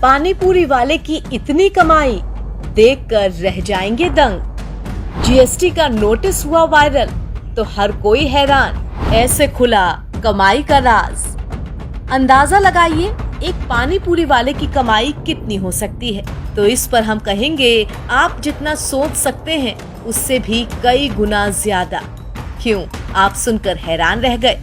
पानी पूरी वाले की इतनी कमाई देखकर रह जाएंगे दंग। जीएसटी का नोटिस हुआ वायरल तो हर कोई हैरान, ऐसे खुला कमाई का राज। अंदाजा लगाइए एक पानी पूरी वाले की कमाई कितनी हो सकती है। तो इस पर हम कहेंगे आप जितना सोच सकते हैं उससे भी कई गुना ज्यादा। क्यों, आप सुनकर हैरान रह गए।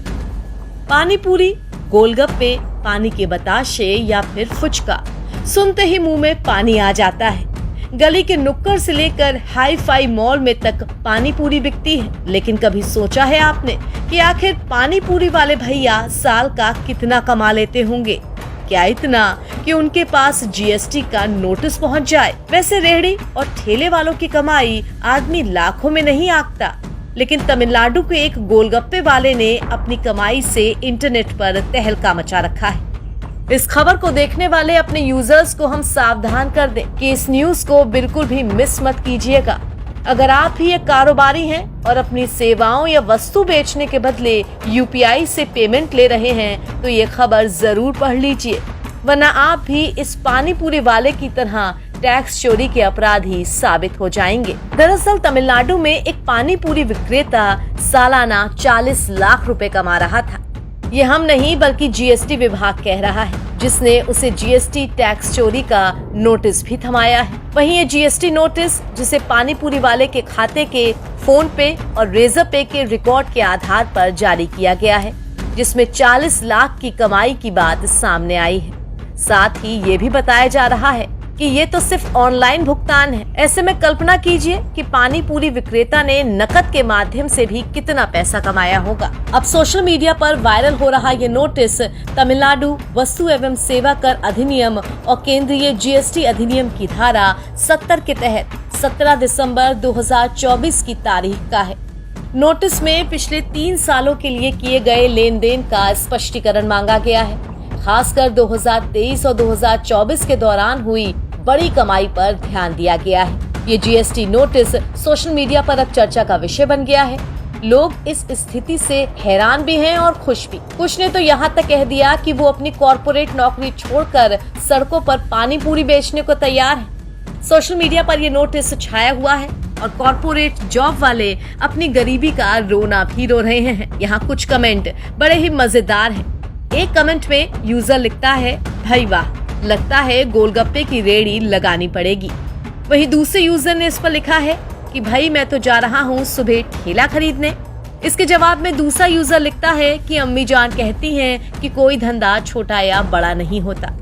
पानी पूरी, गोलगप्पे, पानी के बताशे या फिर फुचका, सुनते ही मुंह में पानी आ जाता है। गली के नुक्कड़ से लेकर हाई फाई मॉल में तक पानी पूरी बिकती है। लेकिन कभी सोचा है आपने कि आखिर पानी पूरी वाले भैया साल का कितना कमा लेते होंगे? क्या इतना कि उनके पास जीएसटी का नोटिस पहुंच जाए? वैसे रेहड़ी और ठेले वालों की कमाई आदमी लाखों में नहीं आंकता, लेकिन तमिलनाडु के एक गोलगप्पे वाले ने अपनी कमाई से इंटरनेट पर तहलका मचा रखा है। इस खबर को देखने वाले अपने यूजर्स को हम सावधान कर दें कि इस न्यूज को बिल्कुल भी मिस मत कीजिएगा। अगर आप भी एक कारोबारी हैं और अपनी सेवाओं या वस्तु बेचने के बदले यूपीआई से पेमेंट ले रहे हैं तो ये खबर जरूर पढ़ लीजिए, वरना आप भी इस पानी पूरी वाले की तरह टैक्स चोरी के अपराधी साबित हो जाएंगे। दरअसल तमिलनाडु में एक पानी पूरी विक्रेता सालाना 40 लाख रुपए कमा रहा था। ये हम नहीं बल्कि जीएसटी विभाग कह रहा है, जिसने उसे जीएसटी टैक्स चोरी का नोटिस भी थमाया है। वहीं ये जीएसटी नोटिस, जिसे पानी पूरी वाले के खाते के फोन पे और रेजर पे के रिकॉर्ड के आधार पर जारी किया गया है, जिसमें 40 लाख की कमाई की बात सामने आई है। साथ ही ये भी बताया जा रहा है कि ये तो सिर्फ ऑनलाइन भुगतान है। ऐसे में कल्पना कीजिए कि पानी पूरी विक्रेता ने नकद के माध्यम से भी कितना पैसा कमाया होगा। अब सोशल मीडिया पर वायरल हो रहा ये नोटिस तमिलनाडु वस्तु एवं सेवा कर अधिनियम और केंद्रीय जीएसटी अधिनियम की धारा 70 के तहत 17 दिसंबर 2024 की तारीख का है। नोटिस में पिछले 3 सालों के लिए किए गए लेन देन का स्पष्टीकरण मांगा गया है। खासकर 2023 और 2024 के दौरान हुई बड़ी कमाई पर ध्यान दिया गया है। ये जीएसटी नोटिस सोशल मीडिया पर अब चर्चा का विषय बन गया है। लोग इस स्थिति से हैरान भी हैं और खुश भी। कुछ ने तो यहाँ तक कह दिया कि वो अपनी कॉर्पोरेट नौकरी छोड़कर सड़कों पर पानी पूरी बेचने को तैयार है। सोशल मीडिया पर ये नोटिस छाया हुआ है और कॉर्पोरेट जॉब वाले अपनी गरीबी का रोना भी रो रहे हैं। यहाँ कुछ कमेंट बड़े ही मजेदार हैं। एक कमेंट में यूजर लिखता है, भाई वाह, लगता है गोलगप्पे की रेहड़ी लगानी पड़ेगी। वहीं दूसरे यूजर ने इस पर लिखा है कि भाई मैं तो जा रहा हूँ सुबह ठेला खरीदने। इसके जवाब में दूसरा यूजर लिखता है कि अम्मी जान कहती हैं कि कोई धंधा छोटा या बड़ा नहीं होता।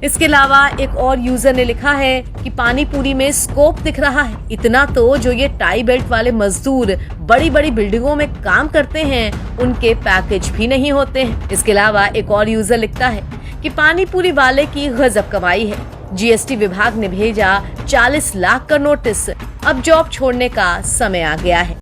इसके अलावा एक और यूजर ने लिखा है कि पानी पूरी में स्कोप दिख रहा है, इतना तो जो ये टाई बेल्ट वाले मजदूर बड़ी बड़ी बिल्डिंगों में काम करते हैं उनके पैकेज भी नहीं होते हैं। इसके अलावा एक और यूजर लिखता है कि पानी पूरी वाले की गजब कमाई है। जीएसटी विभाग ने भेजा 40 लाख का नोटिस, अब जॉब छोड़ने का समय आ गया है।